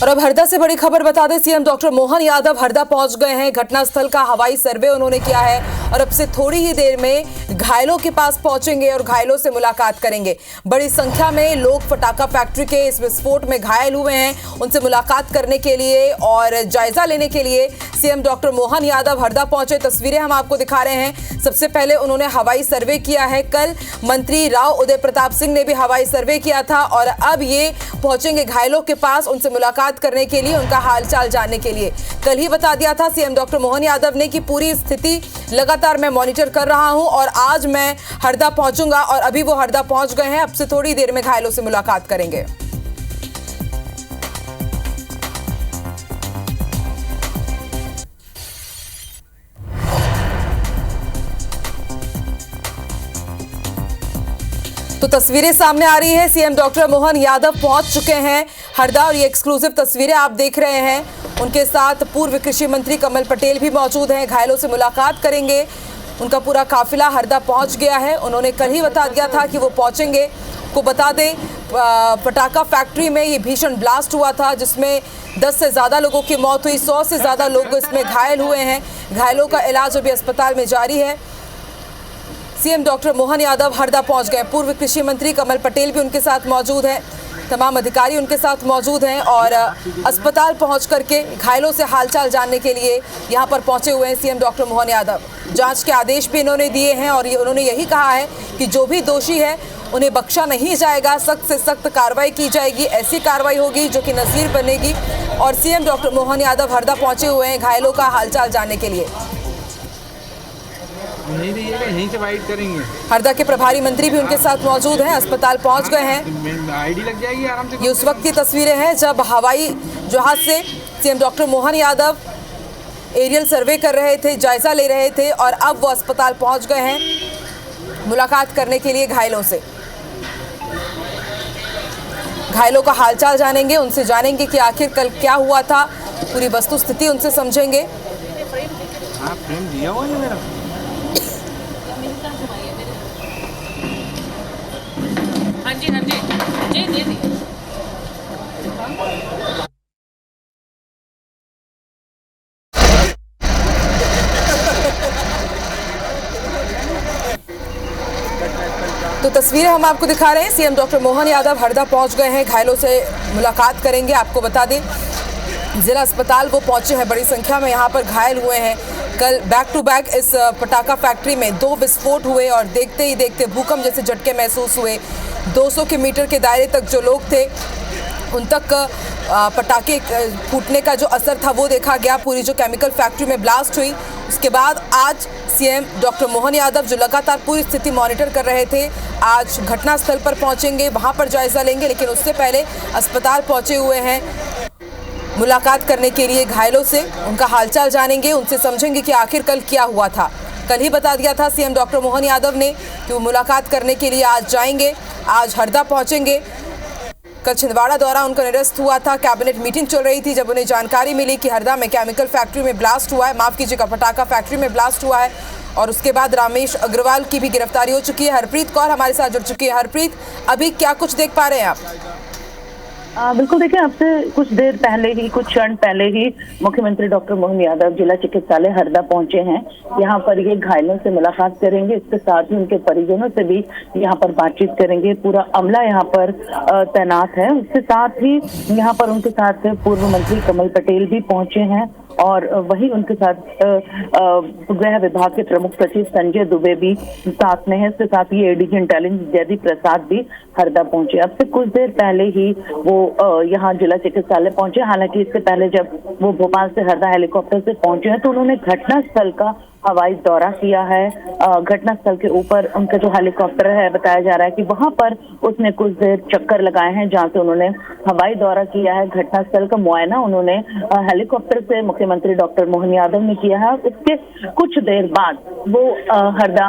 और अब हरदा से बड़ी खबर बता दें, सीएम डॉक्टर मोहन यादव हरदा पहुंच गए हैं। घटनास्थल का हवाई सर्वे उन्होंने किया है और अब से थोड़ी ही देर में घायलों के पास पहुंचेंगे और घायलों से मुलाकात करेंगे। बड़ी संख्या में लोग फटाका फैक्ट्री के इस विस्फोट में घायल हुए हैं। उनसे मुलाकात करने के लिए और जायजा लेने के लिए सीएम डॉक्टर मोहन यादव हरदा पहुंचे। तस्वीरें हम आपको दिखा रहे हैं। सबसे पहले उन्होंने हवाई सर्वे किया है। कल मंत्री राव उदय प्रताप सिंह ने भी हवाई सर्वे किया था और अब ये पहुंचेंगे घायलों के पास उनसे मुलाकात करने के लिए, उनका हालचाल जानने के लिए। कल ही बता दिया था सीएम डॉक्टर मोहन यादव ने कि पूरी स्थिति लगातार मैं मॉनिटर कर रहा हूं और आज मैं हरदा पहुंचूंगा और अभी वो हरदा पहुंच गए हैं। अब से थोड़ी देर में घायलों से मुलाकात करेंगे। तो तस्वीरें सामने आ रही है। सीएम डॉक्टर मोहन यादव पहुंच चुके हैं हरदा और ये एक्सक्लूसिव तस्वीरें आप देख रहे हैं। उनके साथ पूर्व कृषि मंत्री कमल पटेल भी मौजूद हैं। घायलों से मुलाकात करेंगे। उनका पूरा काफिला हरदा पहुंच गया है। उन्होंने कल ही बता दिया था कि वो पहुंचेंगे। को बता दें, पटाखा फैक्ट्री में ये भीषण ब्लास्ट हुआ था जिसमें 10 से ज़्यादा लोगों की मौत हुई। 100 से ज़्यादा लोग इसमें घायल हुए हैं। घायलों का इलाज अभी अस्पताल में जारी है। सीएम डॉक्टर मोहन यादव हरदा पहुंच गए। पूर्व कृषि मंत्री कमल पटेल भी उनके साथ मौजूद हैं। तमाम अधिकारी उनके साथ मौजूद हैं और अस्पताल पहुंच करके घायलों से हालचाल जानने के लिए यहां पर पहुंचे हुए हैं सीएम डॉक्टर मोहन यादव। जांच के आदेश भी इन्होंने दिए हैं और उन्होंने यही कहा है कि जो भी दोषी है उन्हें बख्शा नहीं जाएगा। सख्त से सख्त कार्रवाई की जाएगी। ऐसी कार्रवाई होगी जो कि नज़ीर बनेगी। और सीएम डॉक्टर मोहन यादव हरदा पहुंचे हुए हैं घायलों का हालचाल जानने के लिए। यहीं से वाइट करेंगे। हरदा के प्रभारी मंत्री भी उनके साथ मौजूद हैं। अस्पताल पहुंच गए हैं। आईडी लग जाएगी आराम से। ये उस वक्त की तस्वीरें हैं जब हवाई जहाज से CM doctor Mohan Yadav aerial survey कर रहे थे, जायजा ले रहे थे और अब वो अस्पताल पहुंच गए हैं मुलाकात करने के लिए घायलों से। घायलों का हालचाल जानेंगे, उनसे जानेंगे कि आखिर कल क्या हुआ था, पूरी वस्तु स्थिति उनसे समझेंगे। हाँ, फ्रेम दिया हुआ है मेरा। हाँ जी जी दे दी। तो तस्वीरें हम आपको दिखा रहे हैं। सीएम डॉक्टर मोहन यादव हरदा पहुंच गए हैं। घायलों से मुलाकात करेंगे। आपको बता दें, जिला अस्पताल वो पहुंचे हैं। बड़ी संख्या में यहाँ पर घायल हुए हैं। कल बैक टू बैक इस पटाखा फैक्ट्री में 2 विस्फोट हुए और देखते ही देखते भूकंप जैसे झटके महसूस हुए। 200 के मीटर के दायरे तक जो लोग थे उन तक पटाखे फूटने का जो असर था वो देखा गया। पूरी जो केमिकल फैक्ट्री में ब्लास्ट हुई, उसके बाद आज सीएम डॉक्टर मोहन यादव जो लगातार पूरी स्थिति मॉनिटर कर रहे थे, आज घटनास्थल पर पहुंचेंगे, वहां पर जायजा लेंगे। लेकिन उससे पहले अस्पताल पहुंचे हुए हैं मुलाकात करने के लिए घायलों से। उनका हालचाल जानेंगे, उनसे समझेंगे कि आखिर कल क्या हुआ था। कल ही बता दिया था सीएम डॉक्टर मोहन यादव ने कि वो मुलाकात करने के लिए आज जाएंगे, आज हरदा पहुंचेंगे। कल छिंदवाड़ा दौरा उनका निरस्त हुआ था। कैबिनेट मीटिंग चल रही थी जब उन्हें जानकारी मिली कि हरदा में केमिकल फैक्ट्री में ब्लास्ट हुआ है, माफ कीजिएगा पटाखा फैक्ट्री में ब्लास्ट हुआ है। और उसके बाद रामेश अग्रवाल की भी गिरफ्तारी हो चुकी है। हरप्रीत कौर हमारे साथ जुड़ चुकी है। हरप्रीत, अभी क्या कुछ देख पा रहे हैं आप? बिल्कुल, देखिए, अब से कुछ देर पहले ही, कुछ क्षण पहले ही मुख्यमंत्री डॉक्टर मोहन यादव जिला चिकित्सालय हरदा पहुंचे हैं। यहाँ पर ये घायलों से मुलाकात करेंगे, इसके साथ ही उनके परिजनों से भी यहाँ पर बातचीत करेंगे। पूरा अमला यहाँ पर तैनात है। उसके साथ ही यहाँ पर उनके साथ पूर्व मंत्री कमल पटेल भी पहुंचे हैं और वही उनके साथ गृह विभाग के प्रमुख सचिव संजय दुबे भी साथ में है। इसके साथ ही एडीजी इंटेलिजेंस जयदीप प्रसाद भी हरदा पहुंचे। अब से कुछ देर पहले ही वो यहाँ जिला चिकित्सालय पहुंचे। हालांकि इससे पहले जब वो भोपाल से हरदा हेलीकॉप्टर से पहुंचे हैं तो उन्होंने घटनास्थल का हवाई दौरा किया है। घटनास्थल के ऊपर उनका जो हेलीकॉप्टर है, बताया जा रहा है कि वहां पर उसने कुछ देर चक्कर लगाए हैं, जहां से उन्होंने हवाई दौरा किया है। घटनास्थल का मुआयना उन्होंने हेलीकॉप्टर से मुख्यमंत्री डॉक्टर मोहन यादव ने किया है। इसके कुछ देर बाद वो हरदा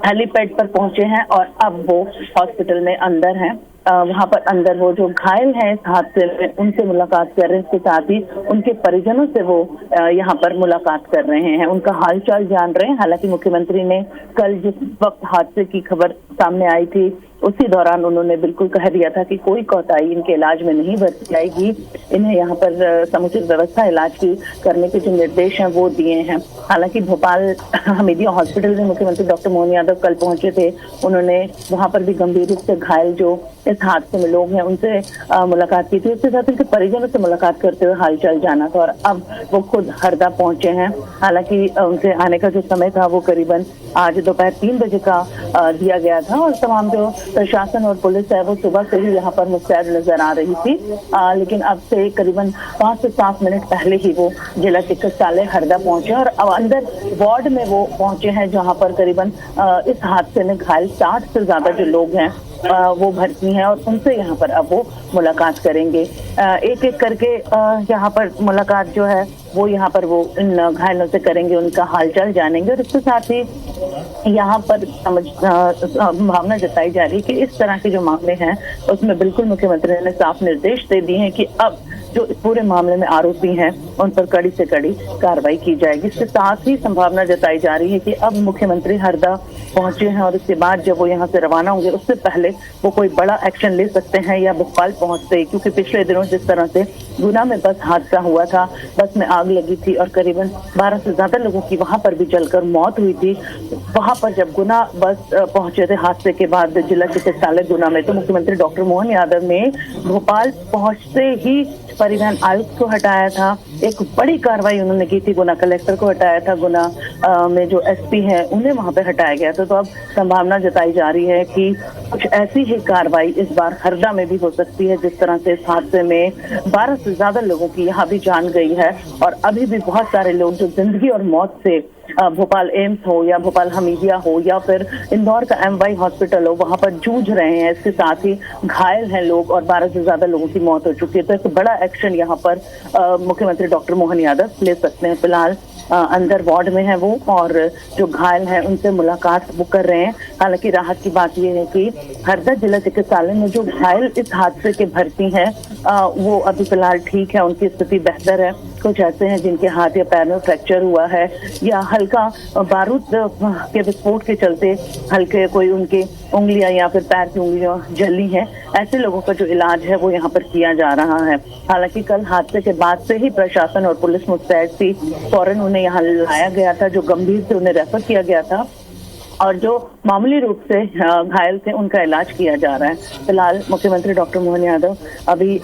हेलीपैड पर पहुंचे हैं और अब वो हॉस्पिटल में अंदर हैं। वहां पर अंदर वो जो घायल हैं इस हादसे में, उनसे मुलाकात कर रहे हैं। इसके साथ ही उनके परिजनों से वो यहाँ पर मुलाकात कर रहे हैं, उनका हालचाल जान रहे हैं। हालांकि मुख्यमंत्री ने कल जिस वक्त हादसे की खबर सामने आई थी उसी दौरान उन्होंने बिल्कुल कह दिया था कि कोई कोताही इनके इलाज में नहीं बरती जाएगी। इन्हें यहाँ पर समुचित व्यवस्था इलाज की करने के जो निर्देश हैं वो दिए हैं। हालांकि भोपाल हमीदिया हॉस्पिटल में मुख्यमंत्री डॉक्टर मोहन यादव कल पहुंचे थे। उन्होंने वहां पर भी गंभीर रूप से घायल जो इस हादसे में लोग हैं उनसे मुलाकात की थी। उसके साथ उनके परिजनों से मुलाकात करते हुए हालचाल जाना था और अब वो खुद हरदा पहुंचे हैं। हालांकि उनके आने का जो समय था वो करीबन आज दोपहर 3 बजे का दिया गया था और तमाम जो प्रशासन और पुलिस है वो सुबह से ही यहाँ पर मुस्तैद नजर आ रही थी। लेकिन अब से करीबन 5 से 7 मिनट पहले ही वो जिला चिकित्सालय हरदा पहुंचे और अब अंदर वार्ड में वो पहुंचे हैं जहाँ पर करीबन इस हादसे में घायल 60 से ज्यादा जो लोग हैं वो भर्ती हैं और उनसे यहाँ पर अब वो मुलाकात करेंगे। एक एक करके यहाँ पर मुलाकात जो है वो यहाँ पर वो इन घायलों से करेंगे, उनका हालचाल जानेंगे और इसके साथ ही यहाँ पर भावना जताई जा रही है कि इस तरह के जो मामले हैं उसमें बिल्कुल मुख्यमंत्री ने साफ निर्देश दे दिए हैं कि अब जो इस पूरे मामले में आरोपी हैं उन पर कड़ी से कड़ी कार्रवाई की जाएगी। इसके साथ ही संभावना जताई जा रही है कि अब मुख्यमंत्री हरदा पहुंचे हैं और इसके बाद जब वो यहाँ से रवाना होंगे उससे पहले वो कोई बड़ा एक्शन ले सकते हैं या भोपाल पहुंचते, क्योंकि पिछले दिनों जिस तरह से गुना में बस हादसा हुआ था, बस में आग लगी थी और करीबन 12 से ज्यादा लोगों की वहां पर भी जलकर मौत हुई थी। वहां पर जब गुना बस पहुंचे थे हादसे के बाद जिला चिकित्सालय गुना में, तो मुख्यमंत्री डॉक्टर मोहन यादव ने भोपाल पहुंचते ही परिवहन आयुक्त को हटाया था। एक बड़ी कार्रवाई उन्होंने की थी, गुना कलेक्टर को हटाया था, गुना में जो एसपी है उन्हें वहां पे हटाया गया था। तो अब संभावना जताई जा रही है कि कुछ ऐसी ही कार्रवाई इस बार हरदा में भी हो सकती है। जिस तरह से इस हादसे में 12 से ज्यादा लोगों की यहाँ भी जान गई है और अभी भी बहुत सारे लोग जो जिंदगी और मौत से भोपाल एम्स हो या भोपाल हमीदिया हो या फिर इंदौर का MY हॉस्पिटल हो वहां पर जूझ रहे हैं। इसके साथ ही घायल हैं लोग और 12 से ज्यादा लोगों की मौत हो चुकी है। तो एक बड़ा एक्शन यहाँ पर मुख्यमंत्री डॉक्टर मोहन यादव ले सकते हैं। फिलहाल अंदर वार्ड में है वो और जो घायल हैं उनसे मुलाकात वो कर रहे हैं। हालांकि राहत की बात यह है कि हरदा जिला चिकित्सालय में जो घायल इस हादसे के भर्ती हैं वो अभी फिलहाल ठीक है, उनकी स्थिति बेहतर है। कुछ ऐसे हैं जिनके हाथ या पैर में फ्रैक्चर हुआ है या हल्का बारूद के विस्फोट के चलते हल्के कोई उनके उंगलियां या फिर पैर की उंगलियां जली हैं। ऐसे लोगों का जो इलाज है वो यहाँ पर किया जा रहा है। हालांकि कल हादसे के बाद से ही प्रशासन और पुलिस मुस्तैद थी, फौरन उन्हें यहाँ लाया गया था, जो गंभीर से उन्हें रेफर किया गया था और जो मामूली रूप से घायल थे उनका इलाज किया जा रहा है। फिलहाल मुख्यमंत्री डॉक्टर मोहन यादव अभी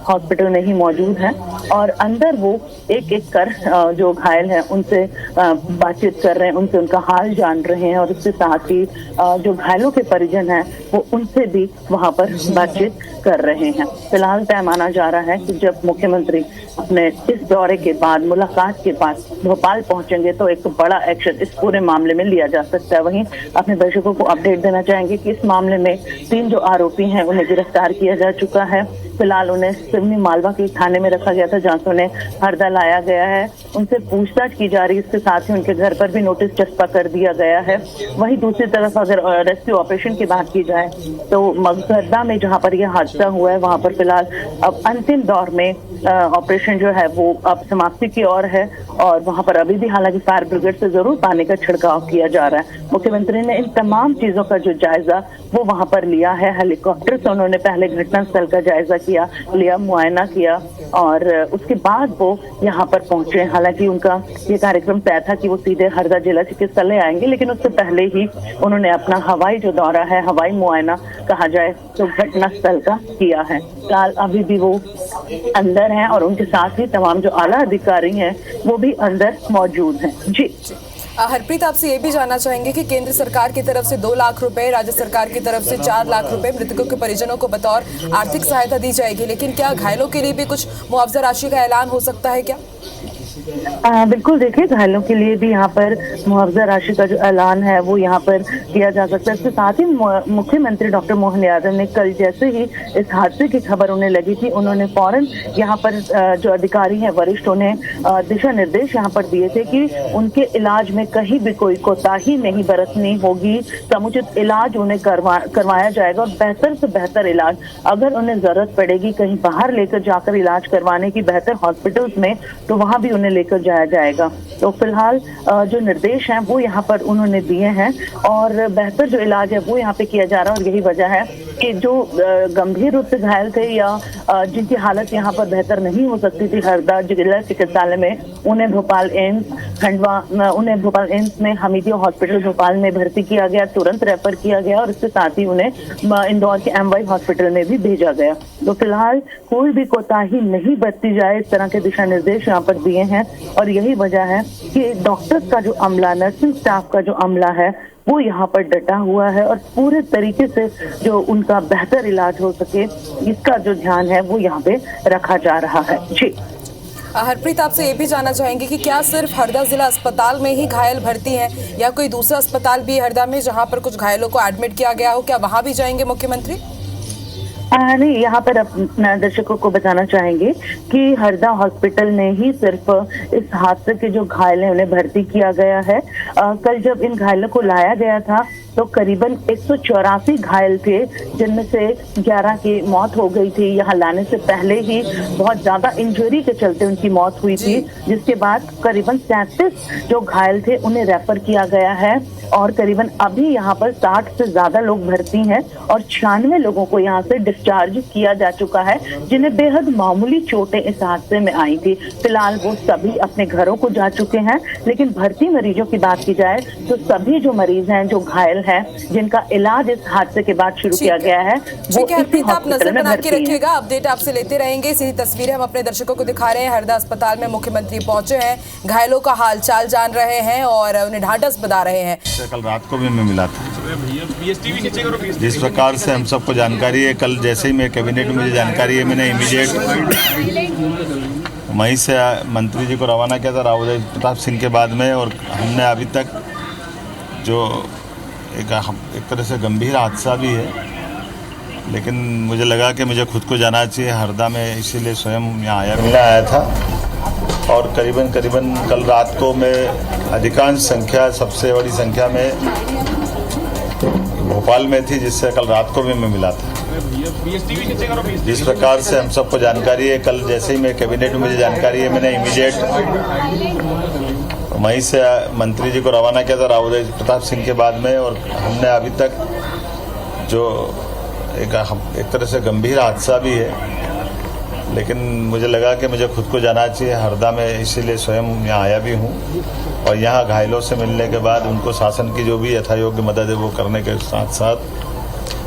हॉस्पिटल में ही मौजूद हैं और अंदर वो एक एक कर जो घायल हैं उनसे बातचीत कर रहे हैं, उनसे उनका हाल जान रहे हैं और इसके साथ ही जो घायलों के परिजन हैं वो उनसे भी वहां पर बातचीत कर रहे हैं। फिलहाल तय माना जा रहा है कि जब मुख्यमंत्री अपने इस दौरे के बाद मुलाकात के बाद भोपाल पहुंचेंगे तो एक बड़ा एक्शन इस पूरे मामले में लिया जा सकता है। वहीं अपने दर्शकों को अपडेट देना चाहेंगे कि इस मामले में 3 जो आरोपी हैं उन्हें गिरफ्तार किया जा चुका है। फिलहाल उन्हें सिवनी मालवा के थाने में रखा गया था जहां से उन्हें हरदा लाया गया है। उनसे पूछताछ की जा रही है। इसके साथ ही उनके घर पर भी नोटिस चस्पा कर दिया गया है। वहीं दूसरी तरफ अगर रेस्क्यू ऑपरेशन की बात की जाए तो मगहरदा में जहां पर यह हादसा हुआ है वहां पर फिलहाल अब अंतिम दौर में ऑपरेशन जो है वो अब समाप्ति की ओर है और वहां पर अभी भी हालांकि फायर ब्रिगेड से जरूर पानी का छिड़काव किया जा रहा है। मुख्यमंत्री ने इन तमाम चीजों का जो जायजा वो वहां पर लिया है। हेलीकॉप्टर से उन्होंने पहले घटनास्थल का जायजा लिया, मुआयना किया और उसके बाद वो यहाँ पर पहुंचे। हालांकि उनका ये कार्यक्रम तय था कि वो सीधे हरदा जिला चिकित्सालय आएंगे, लेकिन उससे पहले ही उन्होंने अपना हवाई जो दौरा है, हवाई मुआयना कहा जाए तो घटनास्थल का किया है। फिलहाल अभी भी वो अंदर हैं और उनके साथ ही तमाम जो आला अधिकारी हैं वो भी अंदर मौजूद हैं। जी हरप्रीत, आपसे ये भी जानना चाहेंगे कि केंद्र सरकार की तरफ से 2 लाख रुपए, राज्य सरकार की तरफ से 4 लाख रुपए मृतकों के परिजनों को बतौर आर्थिक सहायता दी जाएगी, लेकिन क्या घायलों के लिए भी कुछ मुआवजा राशि का ऐलान हो सकता है क्या? बिल्कुल, देखिए घायलों के लिए भी यहाँ पर मुआवजा राशि का जो ऐलान है वो यहाँ पर किया जा सकता है। इसके साथ ही मुख्यमंत्री डॉक्टर मोहन यादव ने कल जैसे ही इस हादसे की खबर उन्हें लगी थी, उन्होंने फौरन यहाँ पर जो अधिकारी हैं वरिष्ठ उन्हें दिशा निर्देश यहाँ पर दिए थे कि उनके इलाज में कहीं भी कोई कोताही नहीं बरतनी होगी, समुचित इलाज उन्हें करवाया जाएगा और बेहतर से बेहतर इलाज, अगर उन्हें जरूरत पड़ेगी कहीं बाहर लेकर जाकर इलाज करवाने की बेहतर हॉस्पिटल्स में, तो वहां भी उन्हें लेकर जाया जाएगा। तो फिलहाल जो निर्देश हैं वो यहाँ पर उन्होंने दिए हैं और बेहतर जो इलाज है वो यहाँ पे किया जा रहा है। और यही वजह है कि जो गंभीर रूप से घायल थे या जिनकी हालत यहाँ पर बेहतर नहीं हो सकती थी हरदा जिला चिकित्सालय में, उन्हें भोपाल एम्स में हमीदिया हॉस्पिटल भोपाल में भर्ती किया गया, तुरंत रेफर किया गया और इसके साथ ही उन्हें इंदौर के MY हॉस्पिटल में भी भेजा गया। तो फिलहाल कोई भी कोताही नहीं बरती जाए, इस तरह के दिशा निर्देश यहाँ पर दिए हैं। और यही वजह है कि डॉक्टर्स का जो अमला, नर्सिंग स्टाफ का जो अमला है वो यहाँ पर डटा हुआ है और पूरे तरीके से जो उनका बेहतर इलाज हो सके इसका जो ध्यान है वो यहाँ पे रखा जा रहा है। जी हरप्रीत, आपसे ये भी जानना चाहेंगे कि क्या सिर्फ हरदा जिला अस्पताल में ही घायल भर्ती हैं या कोई दूसरा अस्पताल भी हरदा में जहां पर कुछ घायलों को एडमिट किया गया हो, क्या वहां भी जाएंगे मुख्यमंत्री? नहीं, यहाँ पर अपना दर्शकों को बताना चाहेंगे कि हरदा हॉस्पिटल में ही सिर्फ इस हादसे के जो घायल हैं उन्हें भर्ती किया गया है। कल जब इन घायलों को लाया गया था तो करीबन 184 घायल थे, जिनमें से 11 की मौत हो गई थी। यहाँ लाने से पहले ही बहुत ज्यादा इंजरी के चलते उनकी मौत हुई थी, जिसके बाद करीबन 37 जो घायल थे उन्हें रेफर किया गया है और करीबन अभी यहाँ पर 60 से ज्यादा लोग भर्ती हैं और 96 लोगों को यहाँ से डिस्चार्ज किया जा चुका है, जिन्हें बेहद मामूली चोटें इस हादसे में आई थी। फिलहाल वो सभी अपने घरों को जा चुके हैं, लेकिन भर्ती मरीजों की बात की जाए तो सभी जो मरीज हैं जो घायल हैं जिनका इलाज इस हादसे के बाद शुरू किया गया है वो इसी आप नजर हॉस्पिटल में बना के भर्ती रखिएगा, अपडेट आपसे लेते रहेंगे। सीधी तस्वीरें हम अपने दर्शकों को दिखा रहे हैं। हरदा अस्पताल में मुख्यमंत्री पहुंचे हैं, घायलों का हालचाल जान रहे हैं और उन्हें ढांढस बता रहे हैं। कल रात को भी मैं मिला था। जिस प्रकार से हम सबको जानकारी है, कल जैसे ही मेरे कैबिनेट में मुझे जानकारी है, मैंने इमीडिएट वहीं से मंत्री जी को रवाना किया था राव प्रताप सिंह के बाद में। और हमने अभी तक जो एक तरह से गंभीर हादसा भी है, लेकिन मुझे लगा कि मुझे खुद को जाना चाहिए हरदा में, इसीलिए स्वयं यहाँ मिलने आया था। और करीबन कल रात को मैं अधिकांश संख्या, सबसे बड़ी संख्या में भोपाल में थी, जिससे कल रात को भी मैं मिला था। जिस प्रकार से हम सबको जानकारी है, कल जैसे ही मेरे कैबिनेट में मुझे जानकारी है, मैंने इमीडिएट वहीं से मंत्री जी को रवाना किया था राव प्रताप सिंह के बाद में। और हमने अभी तक जो एक तरह से गंभीर हादसा भी है, लेकिन मुझे लगा कि मुझे खुद को जाना चाहिए हरदा में, इसीलिए स्वयं यहाँ आया भी हूँ। और यहाँ घायलों से मिलने के बाद उनको शासन की जो भी यथायोग्य मदद है वो करने के साथ साथ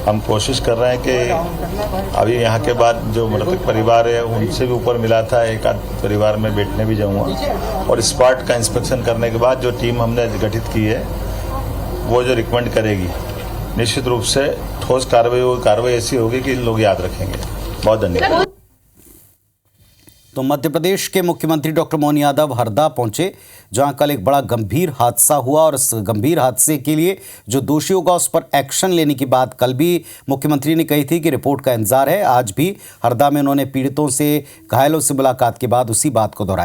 हम कोशिश कर रहे हैं कि अभी यहाँ के बाद जो मृतक परिवार है उनसे भी ऊपर मिला था, एक आध परिवार में बैठने भी जाऊँगा। और स्पॉट का इंस्पेक्शन करने के बाद जो टीम हमने गठित की है वो जो रिकमेंड करेगी, निश्चित रूप से ठोस कार्रवाई ऐसी होगी कि लोग याद रखेंगे। बहुत धन्यवाद। तो मध्य प्रदेश के मुख्यमंत्री डॉक्टर मोहन यादव हरदा पहुंचे, जहां कल एक बड़ा गंभीर हादसा हुआ और इस गंभीर हादसे के लिए जो दोषी होगा उस पर एक्शन लेने की बात कल भी मुख्यमंत्री ने कही थी कि रिपोर्ट का इंतजार है। आज भी हरदा में उन्होंने पीड़ितों से, घायलों से मुलाकात के बाद उसी बात को दोहराया।